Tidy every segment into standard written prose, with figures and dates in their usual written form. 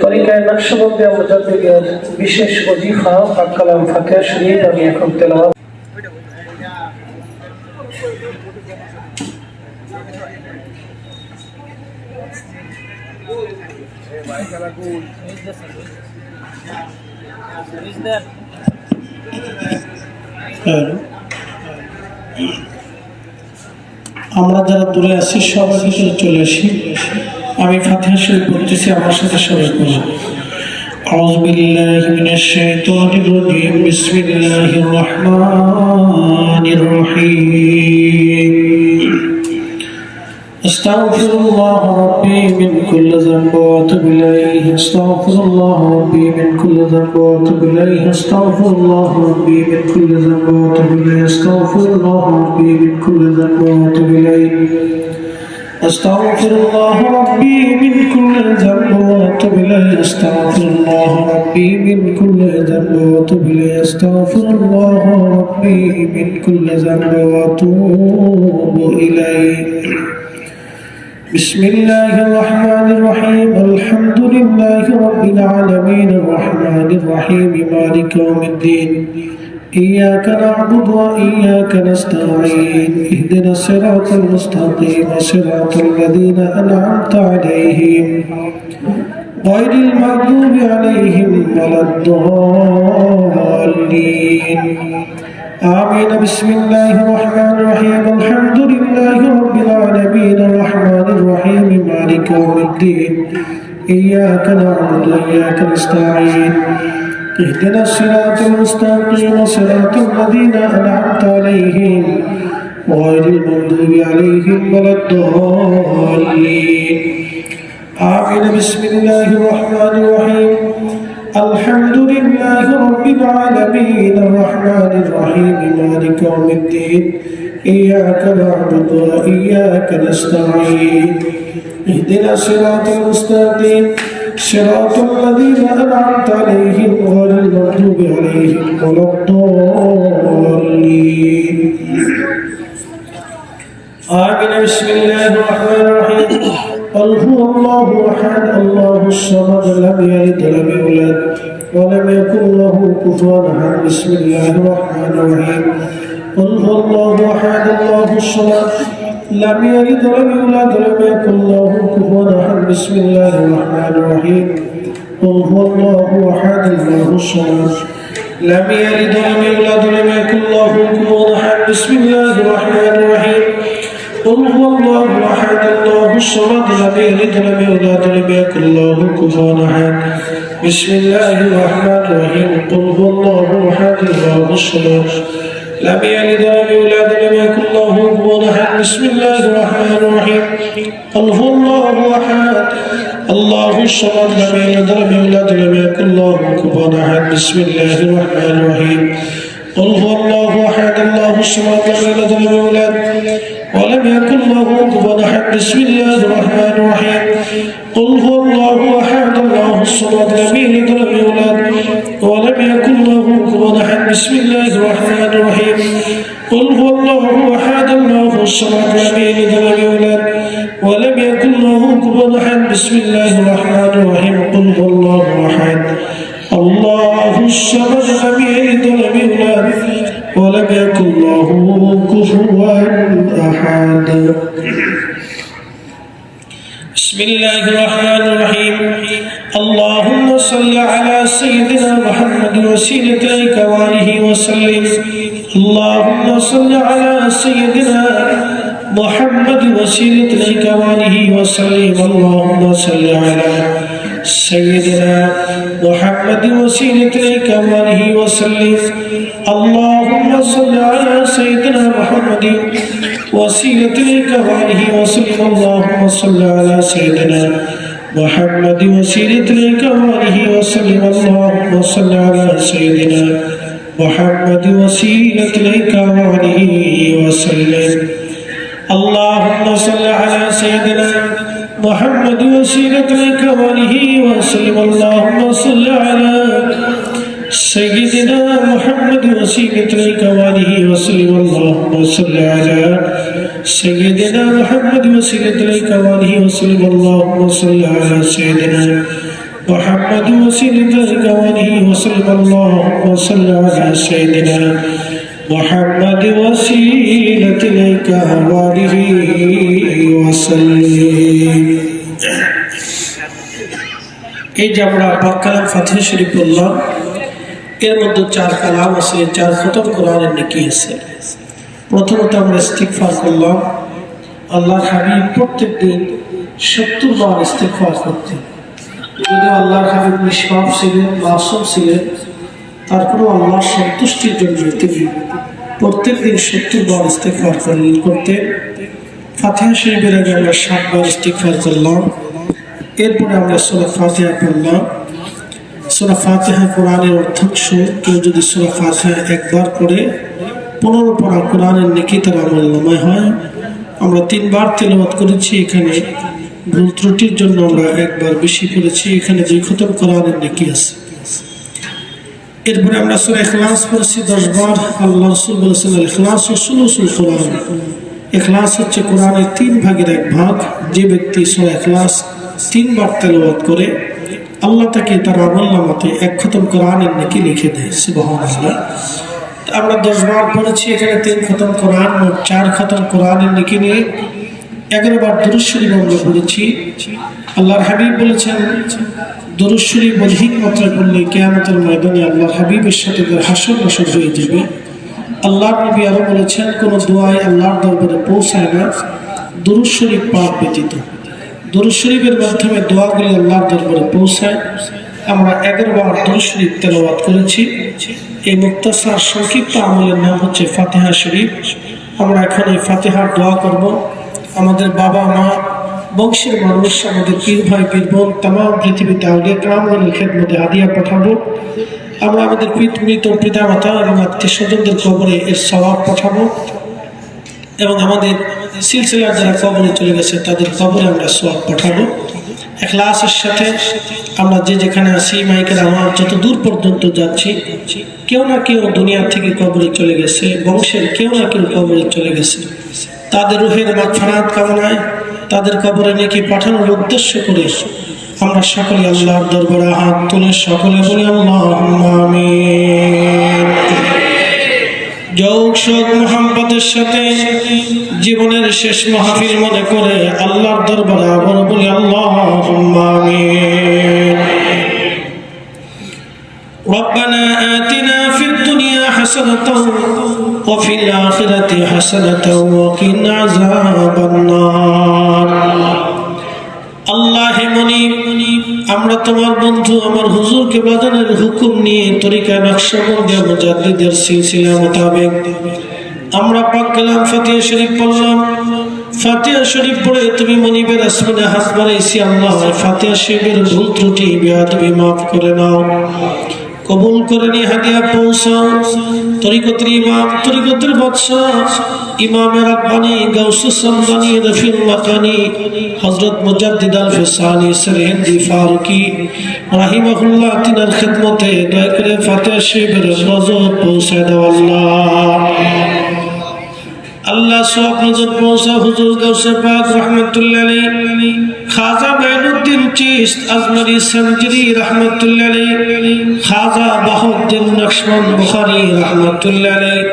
তরিকায় নকশবন্দি মুজাদ্দিদের বিশেষ ওজিফা পাক কালাম ফাতিহা শরীফ আমি এখন তেলাওয়াত আমরা যারা দূরে আছি সবাই ভিতরে চলে আসি। আমি ফাতিহা শরীফ পড়তেছি, আমার সাথে সবাই পড়ি। আউযু বিল্লাহি মিনাশ শাইতানির রাজীম। বিসমিল্লাহির রহমানির রহিম। أستغفر الله ربي من كل ذنب وأتوب إليه. أستغفر الله ربي من كل ذنب وأتوب إليه. أستغفر الله ربي من كل ذنب وأتوب إليه. أستغفر الله ربي من كل ذنب وأتوب إليه. أستغفر الله ربي من كل ذنب وأتوب إليه. أستغفر الله ربي من كل ذنب وأتوب إليه. أستغفر الله ربي من كل ذنب وأتوب إليه. بسم الله الرحمن الرحيم. الحمد لله رب العالمين الرحمن الرحيم مالك يوم الدين. إياك نعبد وإياك نستعين. اهدنا الصراط المستقيم صراط الذين أنعمت عليهم غير المغضوب عليهم ولا الضالين. آمين. بسم الله الرحمن الرحيم. الحمد لله رب العالمين الرحمن الرحيم مالك يوم الدين. إياك نعبد وإياك نستعين. اهدنا الصراط المستقيم صراط الذين أنعمت عليهم غير المغضوب عليهم ولا الضالين. آمين. بسم الله الرحمن الرحيم. الحمد لله رب العالمين الرحمن الرحيم مالك يوم الدين. إياك نعبد وإياك نستعين. اهدنا الصراط المستقيم صراط الذين أنعمت عليهم غير المغضوب عليهم ولا الضالين. آمين. بسم الله الرحمن الرحيم. قل هو الله أحد الله الصمد لم يلد ولم يولد ولم يكن له كفوا أحد. بسم الله الرحمن الرحيم. قل هو الله أحد الله الصمد لم يلد ولم يولد ولم يكن له كفوا أحد. بسم الله الرحمن الرحيم. قل هو الله أحد الله الصمد لم يلد ولم يولد ولم يكن له كفوا أحد. بسم الله الرحمن الرحيم. قل هو الله أحد الله الصمد لم يلد ولم يولد ولم يكن له كفوا أحد. بسم الله الرحمن الرحيم. قل هو الله أحد الله الصمد لم يلد ولم يولد ولم يكن له كفوا أحد. بسم الله الرحمن الرحيم. قل هو الله أحد الله الصمد لم يلد ولم يولد ولم يكن له كفوا أحد. بسم الله الرحمن الرحيم. قل هو الله أحد الله الصمد لم يلد ولم يولد ولم يكن له كفوا أحد. بسم الله الرحمن الرحيم. قل هو الله أحد الله الصمد لم يلد ولم يولد ولم يكن له كفوا أحد. بسم الله الرحمن الرحيم. قل هو الله أحد الله الصمد لم يلد ولم يولد ولم يكن له كفوا أحد. بسم الله الرحمن الرحيم. قل هو الله أحد الله الصمد لم يلد ولم يولد ولم يكن له كفوا أحد. بسم الله الرحمن الرحيم. اللهم صل على سيدنا محمد وسيلة إليك وآله وسلم. اللهم صل على سيدنا محمد وسيلة إليك وآله وسلم. اللهم صل على سيدنا محمد وسيلة إليك وآله وسلم. اللهم صل على سيدنا محمد وسيلة إليك وآله وسلم. اللهم صل على سيدنا محمد وسيلة إليك وآله وسلم. اللهم صل على سيدنا محمد وسيلة إليك وآله وسلم. اللهم صل على سيدنا محمد وسيلة إليك وآله وسلم. اللهم صل على سيدنا محمد وسيلة إليك وآله وسلم اللهم صل على سيدنا محمد وسيلة إليك وآله وسلم اللهم صل على سيدنا محمد وسيلة إليك وآله وسلم اللهم صل على سيدنا محمد وسيلة إليك وآله وسلم এই যে আমরা পাক কালাম ফাতিহা শরীফ পড়লাম, এর মধ্যে 4 কালাম আছে, 4 খতম কোরআনের নেকি আছে। প্রথমত আমরা ইস্তিগফার করলাম। আল্লাহর হাবিব প্রত্যেকদিন 70 বার ইস্তিগফার করতেন। যদি আল্লাহর হাবিব নিষ্পাপ ছিলেন, মাসুম ছিলেন, তারপরেও আল্লাহর সন্তুষ্টির জন্য তিনি প্রত্যেকদিন 70 বার ইস্তিগফার করতেন। ফাতিহা শরীফের আগে আমরা 7 বার ইস্তিগফার করলাম। এরপরে আমরা সূরা ফাতিহা পড়লাম। সূরা ফাতিহা কোরআনের অর্থাংশ। কেউ যদি সূরা ফাতিহা একবার পড়ে 15 পড়া কোরআনের নেকি তার আমলনামায় হয়। আমরা 3 বার তেলাওয়াত করেছি, এখানে ভুল ত্রুটির জন্য আমরা একবার বেশি পড়েছি, এখানে 2 খতম কোরআনের নেকি আছে। এরপরে আমরা সূরা ইখলাস পড়েছি 10 বার। আল্লাহ রাসূল বলেছেন, আল ইখলাস সুলুসুল কোরআন। ইখলাস হচ্ছে কোরআনের 3 ভাগের 1 ভাগ। যে ব্যক্তি সূরা ইখলাস 3 বার তেলাওয়াত করে আল্লাহ তাকে তার আমলনামাতে 1 খতম কোরআনের নেকি লিখে দেয়। সুবহানাল্লাহ। আমরা 10 বার পড়েছি, এখানে 3 খতম কোরআন, মোট 4 খতম কোরআনের নেকি নিয়ে 11 বার দুরূদ শরীফ আমরা পড়েছি। আল্লাহর হাবিব বলেছেন, দুরূদ শরীফ অধিক মাত্রায় পড়লে কিয়ামতের ময়দানে আল্লাহর হাবিবের সাথে হাসর নাসর হয়ে যাবে। আল্লাহর নবী আরো বলেছেন, কোন দোয়াই আল্লাহর দরবারে পৌঁছায় না দুরূদ শরীফ পাঠ ব্যতীত। দুরূদ শরীফের মাধ্যমে দোয়াগুলি আল্লাহর দরবারে পৌঁছায়। আমরা 11 বার দুরূদ শরীফ তেলাওয়াত করেছি। এই মুক্তাসার সংক্ষিপ্ত আমলের নাম হচ্ছে ফাতিহা শরীফ। আমরা এখন এই ফাতিহার দোয়া করব। আমাদের বাবা মা, বংশের মানুষ, আমাদের পীর ভাই পীর বোন, তামাম পৃথিবীতে আউলিয়া কেরামদের খেদমতে হাদিয়া পাঠাবো। আমরা আমাদের মৃত পিতা মাতা এবং আত্মীয় স্বজনদের কবরে এর সওয়াব পাঠাবো, এবং আমাদের সিলসিলার যারা কবরে চলে গেছে তাদের কবরে আমরা সওয়াব পাঠাবো। ইখলাসের সাথে আমরা যে যেখানে আছি, মাইকের আওয়াজ যত দূর পর্যন্ত যাচ্ছি, কেউ না কেউ দুনিয়া থেকে কবরে চলে গেছে, বংশের কেউ না কেউ কবরে চলে গেছে। তাদের রূহের মাগফিরাত কামনায়, তাদের কবরে নেকি পাঠানোর উদ্দেশ্য করে আমরা সকলে আল্লাহর দরবারে হাত তুলে সকলে বলি আল্লাহুম্মা আমিন। যোগ শোক মোহাম্মদের সাথে জীবনের শেষ মাহফিল মনে করে আল্লাহর দরবারে আবার বলি আল্লাহুম্মা আমিন। ربنا آتنا في الدنيا حسنة وفي الآخرة حسنة وقنا عذاب النار। আল্লাহ মুনিব, আমরা তোমার বন্ধু আমার হুজুর কেবলাদের হুকুম নিয়ে তরিকা নকশবন্দি মুজাদ্দিদের সিলসিলা মোতাবেক আমরা পাক কালাম ফাতিহা শরীফ পড়লাম। ফাতিহা শরীফ পড়ে তুমি মনিবের আসমানে হাত বাড়াইছি। আল্লাহ ফাতিহা শরীফের ভুল ত্রুটি বেয়াদবি মাফ করে নাও, কবুল করে নিয়ে হাদিয়া পৌঁছাও। তরিকতের ইমাম, তরিকতের বাদশাহ, ইমামে রাব্বানি, গাউসুস সামদানি, রফিউল মাকানি, হযরত মুজাদ্দিদ আল ফিসানি সরহিন্দি ফারুকি রাহিমাহুল্লাহ, তিনার খিদমতে দয়া করে ফাতিহা শরীফের নজর পৌঁছায় দাও। আল্লাহ সব নজর পৌঁছা হুজুর গাউসে পাক রাহমাতুল্লাহ আলাইহি, খাজা মাইনুদ্দিন চিশত আজমারি সঞ্জরি রাহমাতুল্লাহ আলাইহি, খাজা বাহাউদ্দিন নকশবন্দ বুখারী রাহমাতুল্লাহ আলাইহি,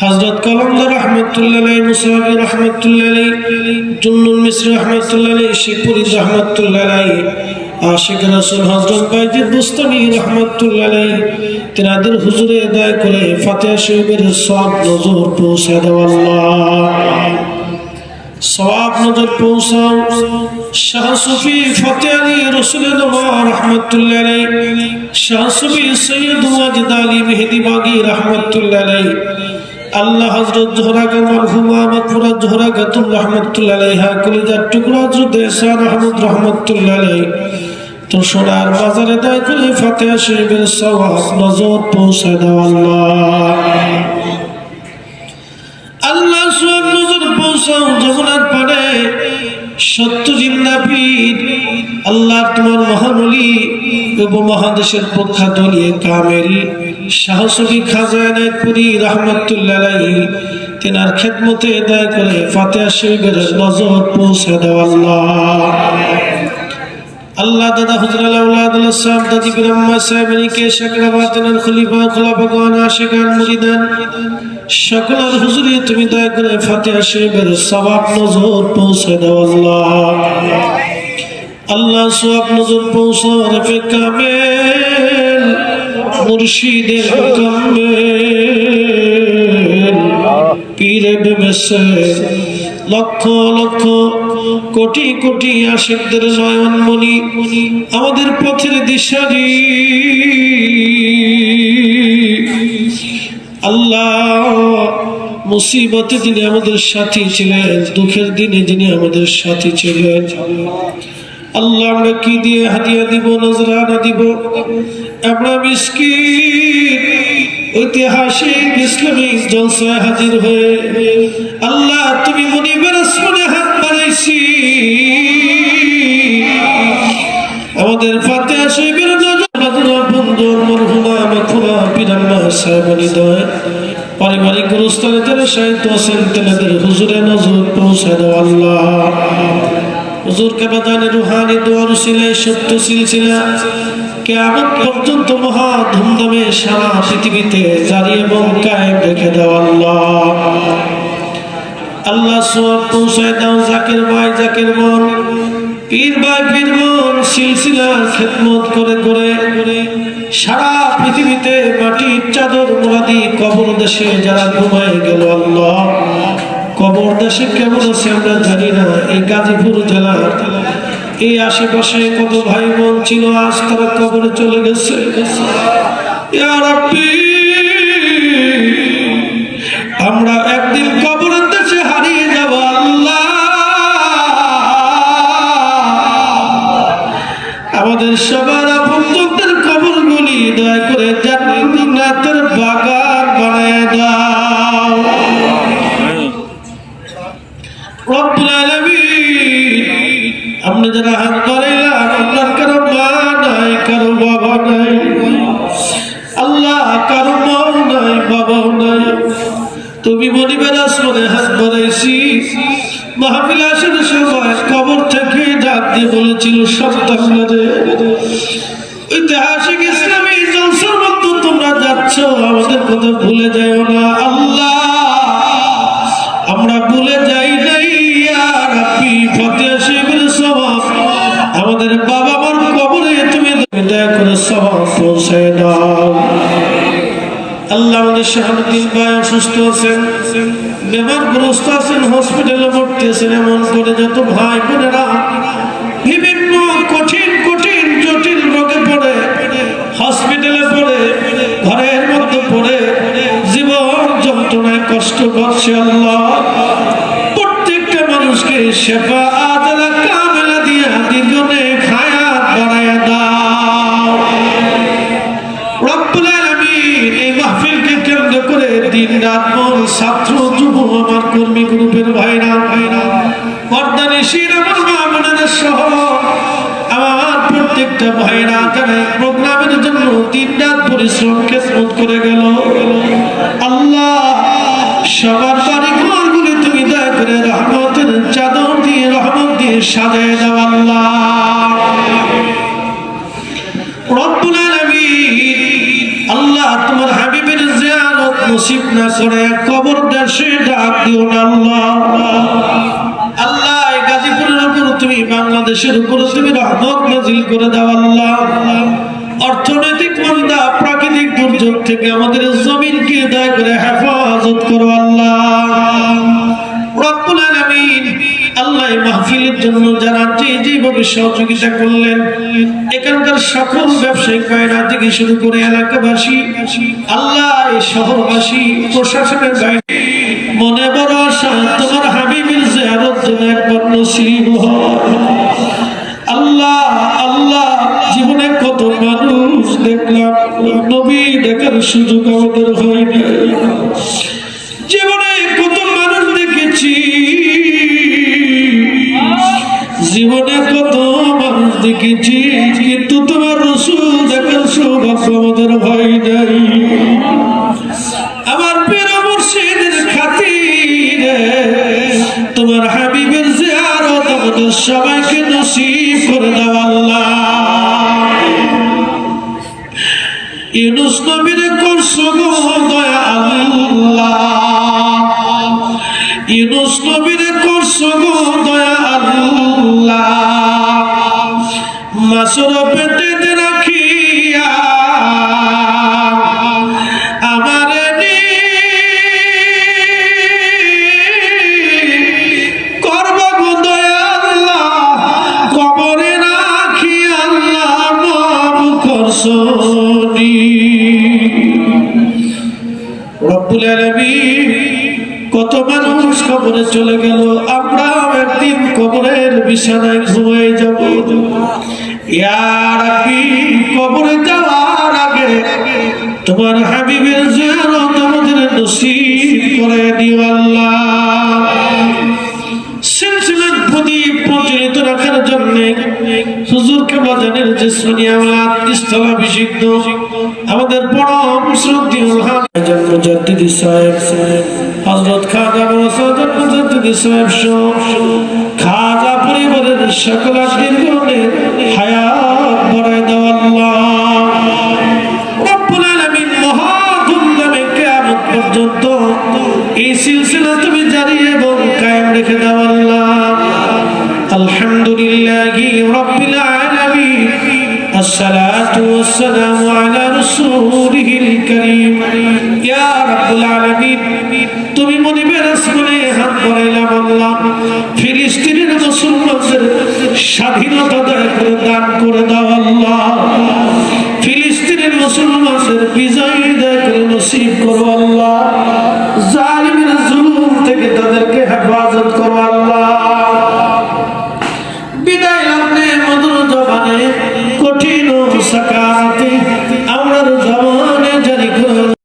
হযরত কলন্দর রাহমাতুল্লাহ আলাইহি, মুসাবি রাহমাতুল্লাহ আলাইহি, জুন্নুল মিসরি রাহমাতুল্লাহ আলাইহি, শিবপুরি রাহমাতুল্লাহ আলাইহি, আশিক রাসূল হযরত বাইজিদ বুস্তামি রাহমাতুল্লাহ আলাইহি, তিনাদের হুজুরে দয়া করে ফাতিহা শরীফের সওয়াব নজর পৌঁছে দাও। আল্লাহ সওয়াব নজর পৌঁছাও। শাহ সুফি ফতেহ আলী রাসূলুল্লাহ রাহমাতুল্লাহ আলাইহি, শাহ সুফি সৈয়দ ওয়াজিদ আলী মেহেদি বাগী রাহমাতুল্লাহ আলাইহি, আল্লাহ হযরত জোহরাগা মারহুমা মাগফুরা জোহরাগাতুল রাহমাতুল্লাহ আলাইহা, কলিজার টুকরা হযরত ইহসান আহমদ রাহমাতুল্লাহ আলাইহি, তো সোনার বাজারে দয়া করে ফাতিহা শরীফের সওয়াব নজর পৌঁছে দাও। আল্লাহ সওয়াব নজর পৌঁছাও। যমুনার পারে সত্য জিন্দা পীর আল্লাহ তোমার মহানলী উপমহাদেশের প্রখ্যাত ওলি কামেল শাহসুফি খাজা এনায়েতপুরী রাহমাতুল্লাহ আলাইহি তেনার খেদমতে দয়া করে ফাতিহা শরীফের নজর পৌঁছে দাও আল্লাহ দাদা হুজুর আউলাদুল্লাহ সাহেব দাদি ব্রহ্মা সাহেবকে শাকরাবাতের খলিফা খোলাফাগান আশিকান মুরিদান সকলের হুজুরে তুমি দয়া করে ফাতিহা শরীফের সওয়াব নজর পৌঁছে দাও আল্লাহ সওয়াব নজর পৌঁছাও রফে কামেল মুর্শিদের কামেল পীরে বেমেসে লক্ষ লক্ষ কোটি কোটি আশিকদের নয়নমণি আমাদের পথের দিশারি আল্লাহ মুসিবতের দিনে আমাদের সাথী ছিলেন দুঃখের দিনে যিনি আমাদের সাথী ছিলেন আল্লাহ আমরা কি দিয়ে হাদিয়া দিব নজরানা দিব আমরা মিসকিন ঐতিহাসিক ইসলামী জলসায় হাজির হয়ে আল্লাহ তুমি মুনিবের আসমানে হাত বাড়াইছি আমাদের ফাতিহা শরীফের বন্ধুর মরহুমা মাখুমা পিরাম্মা সাহেবানি দয় পারিবারিক গুরুস্থানে যারা সাহিত্য আছেন তেনাদের হুজুরে নজর পৌঁছে দাও আল্লাহ হুজুর কে বাদানে রুহানি দোয়ার উসিলায় সত্য সিলসিলা কিয়ামত পর্যন্ত মহা ধুমধামে সারা পৃথিবীতে জারি এবং কায়েম রেখে দাও আল্লাহ সওয়াব পৌঁছায় দাও জাকির ভাই জাকির বোন পীর ভাই পীর বোন সিলসিলার খেদমত করে করে সারা পৃথিবীতে মাটির চাদর মুরাদি কবর দেশে যারা ঘুমায় গেল আল্লাহ কবর দেশে কেমন আছে আমরা জানি না এই গাজীপুর জেলা এই আশেপাশে কত ভাই বোন ছিল আজ তারা কবরে চলে গেছে ইয়া রাব্বি আমরা একদিন কবরের দেশে হারিয়ে যাব আল্লাহ আমাদের সবার আপনজনদের কবরগুলি দয়া করে জান্নাতের বাগান বানায় দাও রব্বুল আলামিন আমরা যারা হাত বাড়াইলাম আল্লাহ কারো মা নাই কারো বাবা নাই আল্লাহ কারো মাও নাই বাবাও নাই তুমি মনিবের আসমানে হাত বাড়াইছি মাহফিল আসেন সবাই কবর থেকে ডাক দিয়ে বলেছিল সন্তানদের ঐতিহাসিক ইসলামী জলসার মধ্যে তোমরা যাচ্ছ আমাদের কথা ভুলে যাও না আল্লাহ আমরা ভুলে যাই নাই ইয়া রাব্বি ফাতিহা শরীফের সওয়াব আমাদের বাবা মার কবরে তুমি দয়া করে সওয়াব পৌঁছে দাও আল্লাহ আমাদের শাহাবুদ্দিন ভাই অসুস্থ আছেন বেমারগ্রস্ত আছেন হসপিটালে ভর্তি আছেন এমন করে যত ভাই বোনেরা বিভিন্ন কঠিন কঠিন জটিল রোগে পড়ে হসপিটালে পড়ে ঘরের মধ্যে পড়ে জীবন যন্ত্রণায় কষ্ট করছে আল্লাহ প্রত্যেকটা মানুষকে শেফা আজলা কামেলা দিয়া দীর্ঘনে হায়াত বাড়ায়া দাও রব্বুল আলামিন এই মাহফিলকে কেন্দ্র করে দিন রাত মন ছাত্র যুব আমার কর্মী গ্রুপের ভাইরা পর্দানিশীন আমার মা বোনেদের সহ আমার প্রত্যেকটা ভাইরা যারা প্রোগ্রামের জন্য দিন রাত পরিশ্রম খেদমত করে গেল আল্লাহ সবার বাড়ি ঘরগুলি তুমি দয়া করে রহমতের চাদর দিয়ে রহমত দিয়ে সাজায় দাও আল্লাহ রব্বুল আলামিন আল্লাহ তোমার হাবিবের জিয়ারত নসিব না করে কবর দেশে ডাক দিও না আল্লাহ আল্লাহ এই গাজীপুরের উপর তুমি বাংলাদেশের উপর তুমি রহমত নাজিল করে দাও আল্লাহ অর্থনৈতিক মন্দা প্রাকৃতিক দুর্যোগ থেকে আমাদের জমিনকে দয়া করে হেফাজত করো আল্লাহ রব্বুল আলামিন আল্লাহ এই মাহফিলের জন্য যারা যেভাবে সহযোগিতা করলেন এখানকার সকল ব্যবসায়িক ভাইরা থেকে শুরু করে এলাকাবাসী আল্লাহ এই শহরবাসী প্রশাসনের বাইরে মনে বড় আশা তোমার হাবিবের জিয়ারত যেন একবার নসিব হয় আল্লাহ আল্লাহ জীবনে কত মানুষ দেখলাম নবী দেখার সুযোগ আমাদের হয় না জীবনে কত মানুষ দেখেছি জীবনে কত মানুষ দেখেছি কিন্তু তোমার রাসূল দেখার সৌভাগ্য আমাদের হয় নাই। আমার প্রিয় মুর্শিদের খাতিরে তোমার হাবিবের জিয়ারত আমাদের সবাইকে নসিব করে দাও আল্লাহ। ইউনূস নবীরে করছো গো দয়া আল্লাহ, ইউনূস নবীরে করছো গো দয়া আল্লাহ। মাসুর পেটে রাখিয়া আমারে করব গো দয়া আল্লাহ, কবরে রাখি আল্লাহ মাফ করছো। রব্বুল আলামিন কত মানুষ কবরে চলে গেল, আমরাও একদিন কবরের বিছানায় ঘুমিয়ে যাব। ইয়া রাব্বি কবরে যাওয়ার আগে তোমার হাবিবের জিয়ারত আমাদের নসিব করে দিও আল্লাহ। সিলসিলার প্রদীপ প্রজ্বলিত রাখার জন্য হুজুর কেবলাজানের জিসমানি আওলাদ স্থলাভিষিক্ত আমাদের পরম শ্রদ্ধেয় মুজাদ্দিদি সাহেব হযরত খাজা মুসাদ্দেদ মুজাদ্দিদি সাহেব সহ খাজা পরিবারের সকল আত্মীয়দের হায়াত বাড়ায় দাও আল্লাহ। রব্বুল আলামিন মহা ধুমধামে কিয়ামত পর্যন্ত এই সিলসিলা তুমি জারি এবং কায়েম রেখে দাও আল্লাহ। আলহামদুলিল্লাহি রাব্বিল আলামিন, আসসালাতু ওয়াসসালামু আলা রাসূলিল কারীম। ইয়া রাব্বুল আলামিন তুমি মনিবের আসমানে হাত বাড়াইলাম আল্লাহ, ফিলিস্তিনের মুসলমানদের স্বাধীনতা দান করে দাও আল্লাহ। ফিলিস্তিনের মুসলমানদের বিজয় দয়া করে নসিব করো আল্লাহ। জালিমের জুলুম থেকে তাদেরকে হেফাজত করো আল্লাহ। বিদায় লগ্নে মধুর জবানে কঠিন সাকারাতে